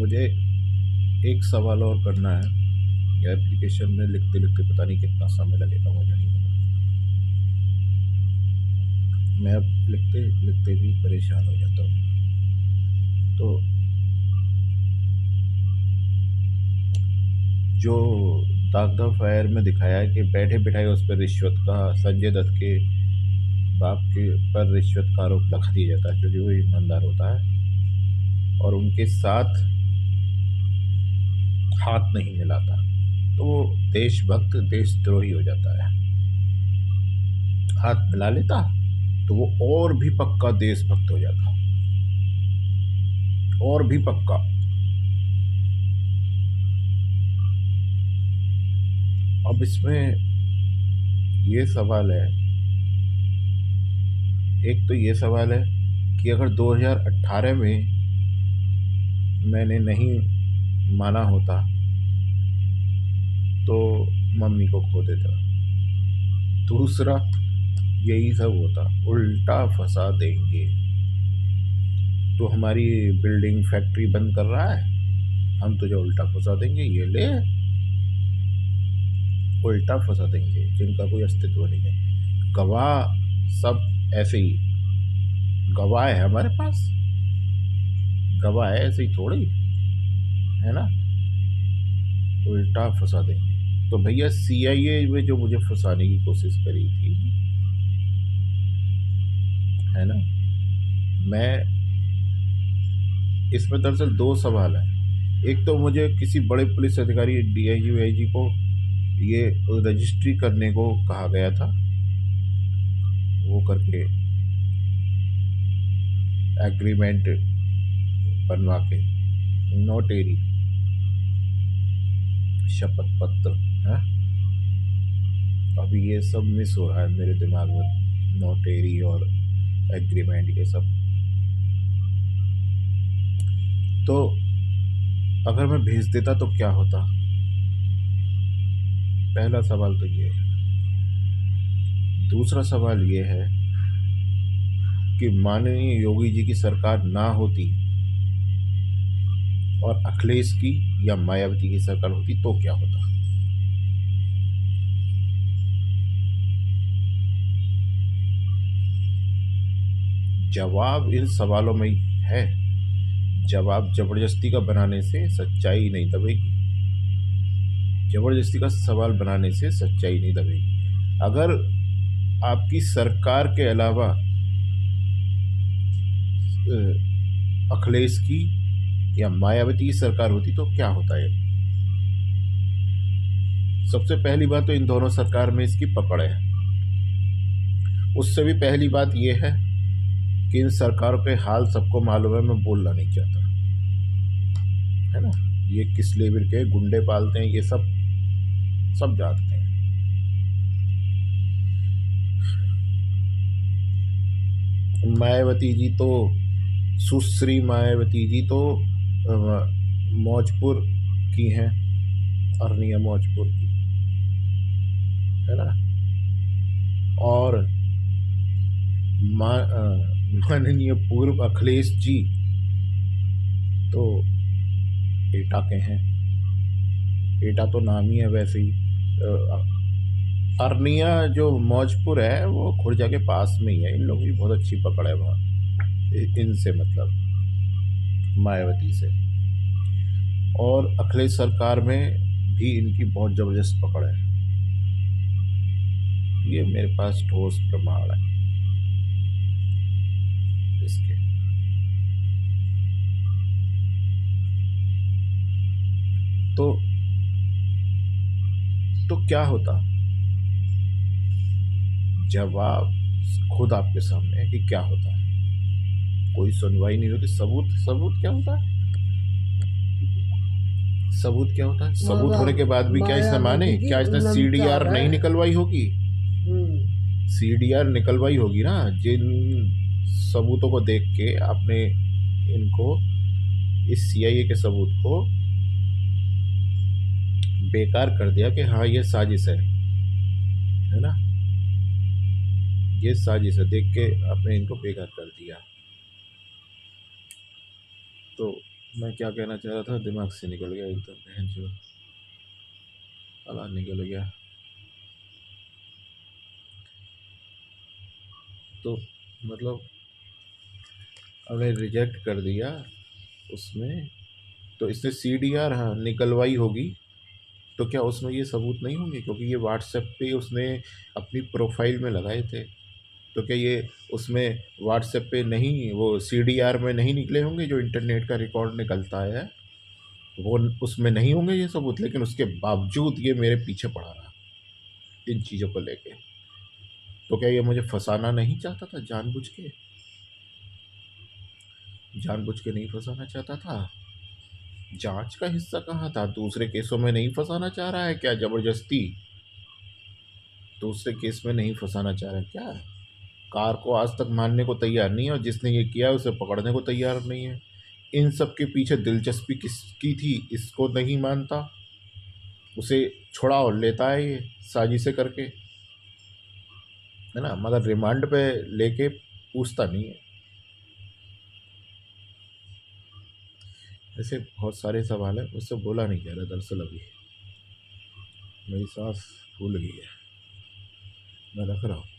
मुझे एक सवाल और करना है। ये एप्लीकेशन में लिखते लिखते पता नहीं कितना समय लगेगा, मुझे नहीं पता। मैं अब लिखते लिखते भी परेशान हो जाता हूँ। तो जो दागदा फायर में दिखाया है कि बैठे बिठाए उस पर रिश्वत का, संजय दत्त के बाप के पर रिश्वत का आरोप लगा दिया जाता है क्योंकि वो ईमानदार होता है और उनके साथ हाथ नहीं मिलाता, तो वो देशभक्त देशद्रोही हो जाता है। हाथ मिला लेता तो वो और भी पक्का देशभक्त हो जाता, और भी पक्का। अब इसमें ये सवाल है, एक तो ये सवाल है कि अगर 2018 में मैंने नहीं माना होता तो मम्मी को खो देता। दूसरा यही सब होता, उल्टा फंसा देंगे। तो हमारी बिल्डिंग फैक्ट्री बंद कर रहा है, हम तुझे उल्टा फंसा देंगे, ये ले, उल्टा फंसा देंगे, जिनका कोई अस्तित्व नहीं है। गवाह सब ऐसे ही, गवाह है हमारे पास, गवाह है ऐसे ही थोड़ी है ना, उल्टा फंसा देंगे। तो भैया CIA में जो मुझे फंसाने की कोशिश करी थी, है ना, मैं इसमें दरअसल दो सवाल हैं। एक तो मुझे किसी बड़े पुलिस अधिकारी DIG वाईजी को ये रजिस्ट्री करने को कहा गया था, वो करके एग्रीमेंट बनवा के, नोटेरी, शपथ पत्र है। अभी ये सब मिस हो रहा है मेरे दिमाग में, नोटेरी और एग्रीमेंट ये सब। तो अगर मैं भेज देता तो क्या होता, पहला सवाल तो ये है। दूसरा सवाल ये है कि माननीय योगी जी की सरकार ना होती और अखिलेश की या मायावती की सरकार होती तो क्या होता। जवाब इन सवालों में ही है। जवाब जबरदस्ती का बनाने से सच्चाई नहीं दबेगी, जबरदस्ती का सवाल बनाने से सच्चाई नहीं दबेगी। अगर आपकी सरकार के अलावा अखिलेश की या मायावती की सरकार होती तो क्या होता है। सबसे पहली बात तो इन दोनों सरकार में इसकी पकड़ है। उससे भी पहली बात यह है कि इन सरकारों के हाल सबको मालूम है, मैं बोलना नहीं चाहता, है ना। ये किस लेवल के गुंडे पालते हैं ये सब सब जानते हैं। मायावती जी तो, सुश्री मायावती जी तो मौजपुर की हैं, अरनिया मौजपुर की, है ना। और माननीय पूर्व अखिलेश जी तो एटा के हैं। एटा तो नाम ही है वैसे ही। अरनिया जो मौजपुर है वो खुर्जा के पास में ही है। इन लोगों की बहुत अच्छी पकड़ है वहाँ, इनसे मतलब मायावती से। और अखिलेश सरकार में भी इनकी बहुत ज़बरदस्त पकड़ है, ये मेरे पास ठोस प्रमाण है इसके। तो क्या होता, जवाब खुद आपके सामने है कि क्या होता है। कोई सुनवाई नहीं होती। सबूत, सबूत क्या होता है, सबूत क्या होता है। सबूत होने के बाद भी क्या इसने माने, क्या इसने CDR नहीं निकलवाई होगी। CDR निकलवाई होगी ना। जिन सबूतों को देख के आपने इनको, इस CIA के सबूत को बेकार कर दिया कि हाँ ये साजिश है ना, ये साजिश है, देख के आपने इनको बेकार कर दिया। तो मैं क्या कहना चाह रहा था, दिमाग से निकल गया एकदम, बहन जो साला निकल गया। तो मतलब हमने रिजेक्ट कर दिया उसमें, तो इसने CDR हाँ निकलवाई होगी, तो क्या उसमें ये सबूत नहीं होंगे? क्योंकि ये व्हाट्सएप पे उसने अपनी प्रोफाइल में लगाए थे, तो क्या ये उसमें व्हाट्सएप पे नहीं, वो CDR में नहीं निकले होंगे? जो इंटरनेट का रिकॉर्ड निकलता है वो उसमें नहीं होंगे ये सबूत? लेकिन उसके बावजूद ये मेरे पीछे पड़ा रहा इन चीज़ों को लेके। तो क्या ये मुझे फंसाना नहीं चाहता था जानबूझ के? जानबूझ के नहीं फंसाना चाहता था? जांच का हिस्सा कहाँ था? दूसरे केसों में नहीं फंसाना चाह रहा है क्या जबरदस्ती? दूसरे केस में नहीं फंसाना चाह रहा है क्या? कार को आज तक मानने को तैयार नहीं है, और जिसने ये किया उसे पकड़ने को तैयार नहीं है। इन सब के पीछे दिलचस्पी किसकी थी इसको नहीं मानता, उसे छुड़ा और लेता है ये साजिशें करके, है ना? मगर रिमांड पे लेके पूछता नहीं है। ऐसे बहुत सारे सवाल हैं, मुझसे बोला नहीं जा रहा दरअसल अभी, मेरी सांस फूल गई है। मैं रख रहा हूँ।